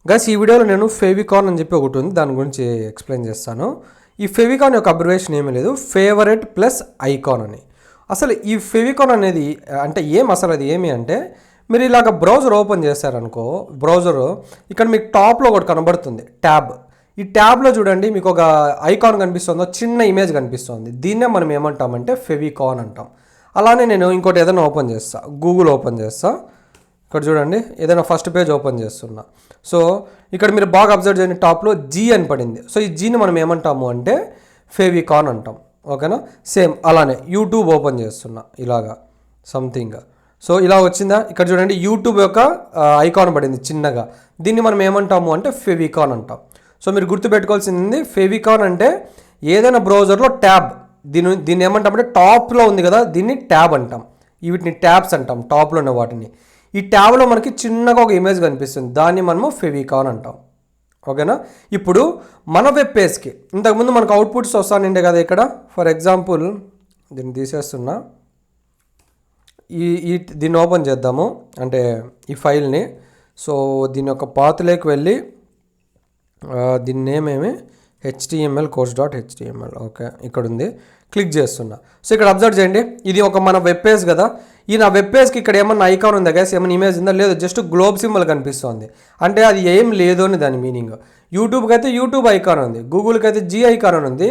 Guys ఈ వీడియోలో నేను ఫెవికాన్ అని చెప్పి ఒకటి ఉంది, దాని గురించి ఎక్స్ప్లెయిన్ చేస్తాను. ఈ ఫెవికాన్ యొక్క అబ్రివేషన్ ఏమీ లేదు, ఫేవరెట్ ప్లస్ ఐకాన్ అని. అసలు ఈ ఫెవికాన్ అనేది అంటే అసలు అది ఏమి అంటే, మీరు ఇలాగ బ్రౌజర్ ఓపెన్ చేశారనుకో, బ్రౌజర్ ఇక్కడ మీకు టాప్లో ఒకటి కనబడుతుంది ట్యాబ్. ఈ ట్యాబ్లో చూడండి మీకు ఒక ఐకాన్ కనిపిస్తుందో, చిన్న ఇమేజ్ కనిపిస్తుంది. దీన్నే మనం ఏమంటామంటే ఫెవికాన్ అంటాం. అలానే నేను ఇంకోటి ఏదైనా ఓపెన్ చేస్తా, గూగుల్ ఓపెన్ చేస్తా. ఇక్కడ చూడండి ఏదైనా ఫస్ట్ పేజ్ ఓపెన్ చేస్తున్నా. సో ఇక్కడ మీరు బాగా అబ్జర్వ్ చేయండి, టాప్లో జీ అని పడింది. సో ఈ జీని మనం ఏమంటాము అంటే ఫెవికాన్ అంటాం. ఓకేనా? సేమ్ అలానే యూట్యూబ్ ఓపెన్ చేస్తున్నా ఇలాగా సంథింగ్. సో ఇలా వచ్చిందా? ఇక్కడ చూడండి యూట్యూబ్ యొక్క ఐకాన్ పడింది చిన్నగా. దీన్ని మనం ఏమంటాము అంటే ఫెవికాన్ అంటాం. సో మీరు గుర్తుపెట్టుకోవాల్సింది, ఫెవికాన్ అంటే ఏదైనా బ్రౌజర్లో ట్యాబ్. దీన్ని ఏమంటామంటే టాప్లో ఉంది కదా, దీన్ని ట్యాబ్ అంటాం. వీటిని ట్యాబ్స్ అంటాం, టాప్లో ఉన్న వాటిని. ఈ ట్యాబ్లో మనకి చిన్నగా ఒక ఇమేజ్ కనిపిస్తుంది, దాన్ని మనము ఫెవికాన్ అంటాం. ఓకేనా? ఇప్పుడు మన వెబ్ పేజ్కి ఇంతకుముందు మనకు అవుట్పుట్స్ వస్తానండే కదా ఇక్కడ. ఫర్ ఎగ్జాంపుల్ దీన్ని తీసేస్తున్నా, దీన్ని ఓపెన్ చేద్దాము, అంటే ఈ ఫైల్ని. సో దీని యొక్క పాత్లోకి వెళ్ళి దీని నేమ్ ఏమి HTML course.html. ఓకే, ఇక్కడ ఉంది, క్లిక్ చేస్తున్నా. సో ఇక్కడ అబ్జర్వ్ చేయండి, ఇది ఒక మన వెబ్ పేజ్ కదా. ఈ నా వెబ్ పేజ్కి ఇక్కడ ఏమన్నా ఐకాన్ ఉందా గైస్? ఏమైనా ఇమేజ్ ఉందా? లేదు, జస్ట్ గ్లోబ్ సింబల్ కనిపిస్తుంది. అంటే అది ఏం లేదు అని దాని మీనింగ్. యూట్యూబ్కి అయితే యూట్యూబ్ ఐకాన్ ఉంది, గూగుల్కి అయితే జీ ఐకాన్ ఉంది,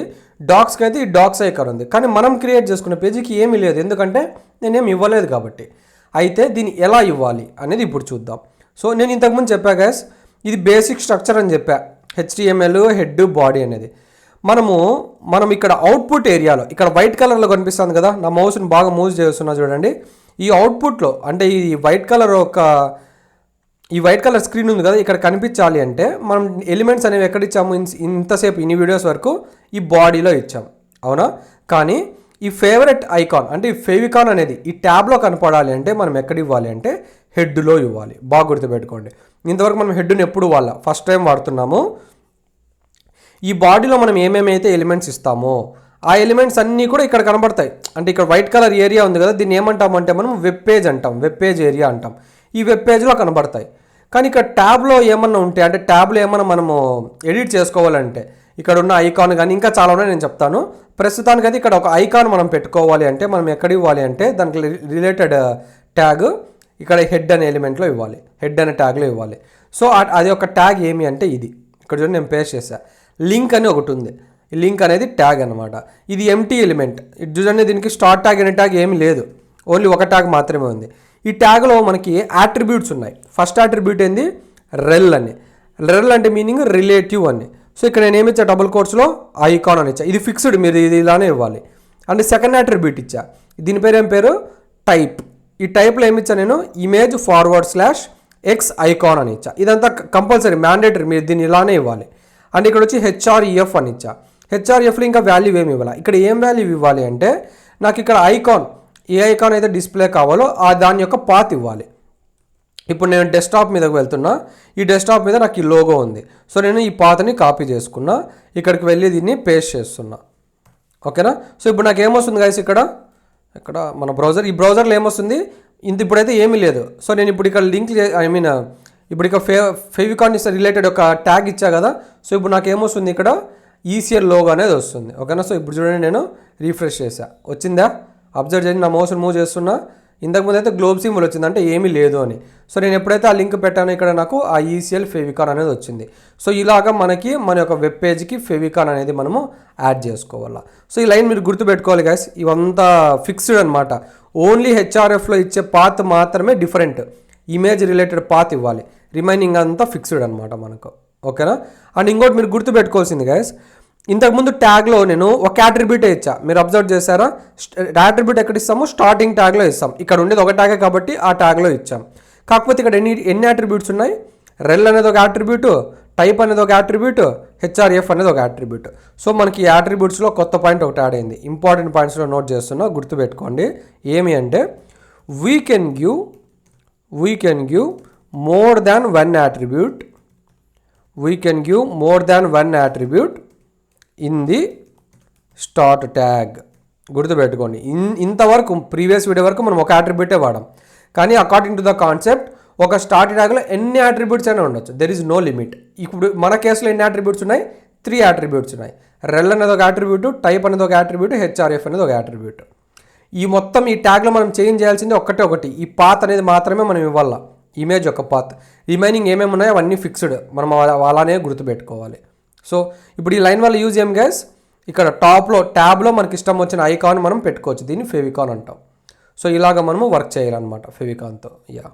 డాక్స్కి అయితే ఈ డాక్స్ ఐకాన్ ఉంది. కానీ మనం క్రియేట్ చేసుకున్న పేజీకి ఏమీ లేదు, ఎందుకంటే నేనేం ఇవ్వలేదు కాబట్టి. అయితే దీన్ని ఎలా ఇవ్వాలి అనేది ఇప్పుడు చూద్దాం. సో నేను ఇంతకుముందు చెప్పా గైస్, ఇది బేసిక్ స్ట్రక్చర్ అని చెప్పా, HTML హెడ్ బాడీ అనేది. మనం ఇక్కడ అవుట్పుట్ ఏరియాలో ఇక్కడ వైట్ కలర్లో కనిపిస్తుంది కదా, నా మౌస్ని బాగా మూవ్ చేస్తున్నా చూడండి. ఈ అవుట్పుట్లో అంటే ఈ వైట్ కలర్ స్క్రీన్ ఉంది కదా, ఇక్కడ కనిపించాలి అంటే మనం ఎలిమెంట్స్ అనేవి ఎక్కడ ఇచ్చాము? ఇంతసేపు ఇన్ని వీడియోస్ వరకు ఈ బాడీలో ఇచ్చాము, అవునా? కానీ ఈ ఫేవరెట్ ఐకాన్ అంటే ఈ ఫెవికాన్ అనేది ఈ ట్యాబ్లో కనపడాలి అంటే మనం ఎక్కడ ఇవ్వాలి అంటే హెడ్లో ఇవ్వాలి. బాగా గుర్తుపెట్టుకోండి, ఇంతవరకు మనం హెడ్ని ఎప్పుడు ఫస్ట్ టైం వాడుతున్నాము. ఈ బాడీలో మనం ఏమేమైతే ఎలిమెంట్స్ ఇస్తామో ఆ ఎలిమెంట్స్ అన్నీ కూడా ఇక్కడ కనబడతాయి. అంటే ఇక్కడ వైట్ కలర్ ఏరియా ఉంది కదా, దీన్ని ఏమంటామంటే మనం వెబ్ పేజ్ అంటాం, వెబ్ పేజ్ ఏరియా అంటాం. ఈ వెబ్ పేజ్లో కనబడతాయి. కానీ ఇక్కడ ట్యాబ్లో ఏమన్నా ఉంటే, అంటే ట్యాబ్లో ఏమన్నా మనము ఎడిట్ చేసుకోవాలంటే ఇక్కడ ఉన్న ఐకాన్ కానీ ఇంకా చాలా ఉన్నాయి, నేను చెప్తాను. ప్రస్తుతానికైతే ఇక్కడ ఒక ఐకాన్ మనం పెట్టుకోవాలి అంటే మనం ఎక్కడ ఇవ్వాలి అంటే దానికి రిలేటెడ్ ట్యాగ్ ఇక్కడ హెడ్ అనే ఎలిమెంట్లో ఇవ్వాలి, హెడ్ అనే ట్యాగ్లో ఇవ్వాలి. సో అది ఒక ట్యాగ్ ఏమి అంటే ఇది ఇక్కడ చూడండి, నేను పేస్ట్ చేసా. లింక్ అని ఒకటి ఉంది, ఈ లింక్ అనేది ట్యాగ్ అనమాట. ఇది ఎంటీ ఎలిమెంట్. ఇది చూడండి, దీనికి స్టార్ట్ ట్యాగ్ అనే ట్యాగ్ ఏమి లేదు, ఓన్లీ ఒక ట్యాగ్ మాత్రమే ఉంది. ఈ ట్యాగ్లో మనకి యాట్రిబ్యూట్స్ ఉన్నాయి. ఫస్ట్ యాట్రిబ్యూట్ ఏంది? రెల్ అని. రెల్ అంటే మీనింగ్ రిలేటివ్ అని. సో ఇక్కడ నేను ఏమి ఇచ్చా, డబుల్ కోట్స్లో ఐకాన్ అని ఇచ్చా. ఇది ఫిక్స్డ్, మీరు ఇది ఇలానే ఇవ్వాలి. అండ్ సెకండ్ యాట్రిబ్యూట్ ఇచ్చా, దీని పేరు ఏం పేరు? టైప్. ఈ టైప్లో ఏమి ఇచ్చా నేను? ఇమేజ్ /x ఐకాన్ అని ఇచ్చా. ఇదంతా కంపల్సరీ మ్యాండేటరీ, మీరు దీన్ని ఇలానే ఇవ్వాలి. అండ్ ఇక్కడ వచ్చి href అని ఇచ్చా. hrefలో ఇంకా వాల్యూ ఏమి ఇవ్వాలి. ఇక్కడ ఏం వాల్యూ ఇవ్వాలి అంటే నాకు ఇక్కడ ఐకాన్, ఏ ఐకాన్ అయితే డిస్ప్లే కావాలో దాని యొక్క పాత్ ఇవ్వాలి. ఇప్పుడు నేను డెస్క్టాప్ మీదకి వెళ్తున్నా, ఈ డెస్క్టాప్ మీద నాకు ఈ లోగో ఉంది. సో నేను ఈ పాత్ని కాపీ చేసుకున్నా, ఇక్కడికి వెళ్ళి దీన్ని పేస్ట్ చేస్తున్నా. ఓకేనా? సో ఇప్పుడు నాకు ఏమొస్తుంది గైస్, ఇక్కడ మన బ్రౌజర్, ఈ బ్రౌజర్లో ఏమొస్తుంది? ఇప్పుడైతే ఏమీ లేదు. సో నేను ఇప్పుడు ఇక్కడ లింక్ ఇప్పుడు ఇక ఫెవికాన్ రిలేటెడ్ ఒక ట్యాగ్ ఇచ్చా కదా. సో ఇప్పుడు నాకు ఏమొస్తుంది, ఇక్కడ ఈసీఎల్ లోగో అనేది వస్తుంది. ఓకేనా? సో ఇప్పుడు చూడండి, నేను రీఫ్రెష్ చేసా, వచ్చిందా? అబ్జర్వ్ చేయండి, నా మౌస్ని మూవ్ చేస్తున్నా. ఇంతకుముందు అయితే గ్లోబ్ సింబల్ వచ్చింది, అంటే ఏమీ లేదు అని. సో నేను ఎప్పుడైతే ఆ లింక్ పెట్టానో ఇక్కడ నాకు ఆ ఈసీఎల్ ఫెవికాన్ అనేది వచ్చింది. సో ఇలాగా మనకి మన యొక్క వెబ్ పేజ్కి ఫెవికాన్ అనేది మనము యాడ్ చేసుకోవాలా. సో ఈ లైన్ మీరు గుర్తుపెట్టుకోవాలి గైస్, ఇవంతా ఫిక్స్డ్ అనమాట. ఓన్లీ హెచ్ఆర్ఎఫ్లో ఇచ్చే పాత్ మాత్రమే డిఫరెంట్, ఇమేజ్ రిలేటెడ్ పాత్ ఇవ్వాలి, రిమైనింగ్ అంతా ఫిక్స్డ్ అనమాట మనకు. ఓకేనా? అండ్ ఇంకోటి మీరు గుర్తుపెట్టుకోవాల్సింది గైస్, ఇంతకుముందు ట్యాగ్లో నేను ఒక యాట్రిబ్యూటే ఇచ్చా, మీరు అబ్జర్వ్ చేశారా? యాట్రిబ్యూట్ ఎక్కడ ఇస్తాము? స్టార్టింగ్ ట్యాగ్లో ఇస్తాం. ఇక్కడ ఉండేది ఒక ట్యాగే కాబట్టి ఆ ట్యాగ్లో ఇచ్చాం. కాకపోతే ఇక్కడ ఎన్ని యాట్రిబ్యూట్స్ ఉన్నాయి? రెల్ అనేది ఒక యాట్రిబ్యూట్, టైప్ అనేది ఒక యాట్రిబ్యూట్, href అనేది ఒక యాట్రిబ్యూట్. సో మనకి ఈ యాట్రిబ్యూట్స్లో కొత్త పాయింట్ ఒకటి యాడ్ అయింది. ఇంపార్టెంట్ పాయింట్స్లో నోట్ చేస్తున్నా, గుర్తుపెట్టుకోండి. ఏమి అంటే we can give more than one attribute. We can give more than one attribute in the start tag. గుర్తుపెట్టుకోండి, ఇంతవరకు ప్రీవియస్ వీడియో వరకు మనం ఒక అట్రిబ్యూటే వాడాం. కానీ అకార్డింగ్ టు ద కాన్సెప్ట్ ఒక స్టార్ట్ ట్యాగ్లో ఎన్ని అట్రిబ్యూట్స్ అయినా ఉండొచ్చు, దెర్ ఈజ్ నో లిమిట్. ఇప్పుడు మన కేసులో ఎన్ని అట్రిబ్యూట్స్ ఉన్నాయి? 3 అట్రిబ్యూట్స్ ఉన్నాయి. రెల్ అనేది ఒక అట్రిబ్యూట్, టైప్ అనేది ఒక అట్రిబ్యూట్, హెచ్ఆర్ఎఫ్ అనేది ఒక అట్రిబ్యూట్. ఈ మొత్తం ఈ ట్యాగ్లో మనం చేంజ్ చేయాల్సింది ఒకటి, ఈ పాత్ అనేది మాత్రమే మనం ఇవ్వాలా, ఇమేజ్ యొక్క పాత్. రిమైనింగ్ ఏమేమి ఉన్నాయో అవన్నీ ఫిక్స్డ్, మనం అలానే గుర్తుపెట్టుకోవాలి. సో ఇప్పుడు ఈ లైన్ వల్ల యూజ్ ఏం గైస్, ఇక్కడ టాప్లో ట్యాబ్లో మనకి ఇష్టం వచ్చిన ఐకాన్ మనం పెట్టుకోవచ్చు, దీన్ని ఫెవికాన్ అంటాం. సో ఇలాగ మనము వర్క్ చేయాలన్నమాట ఫెవికాన్తో. యా.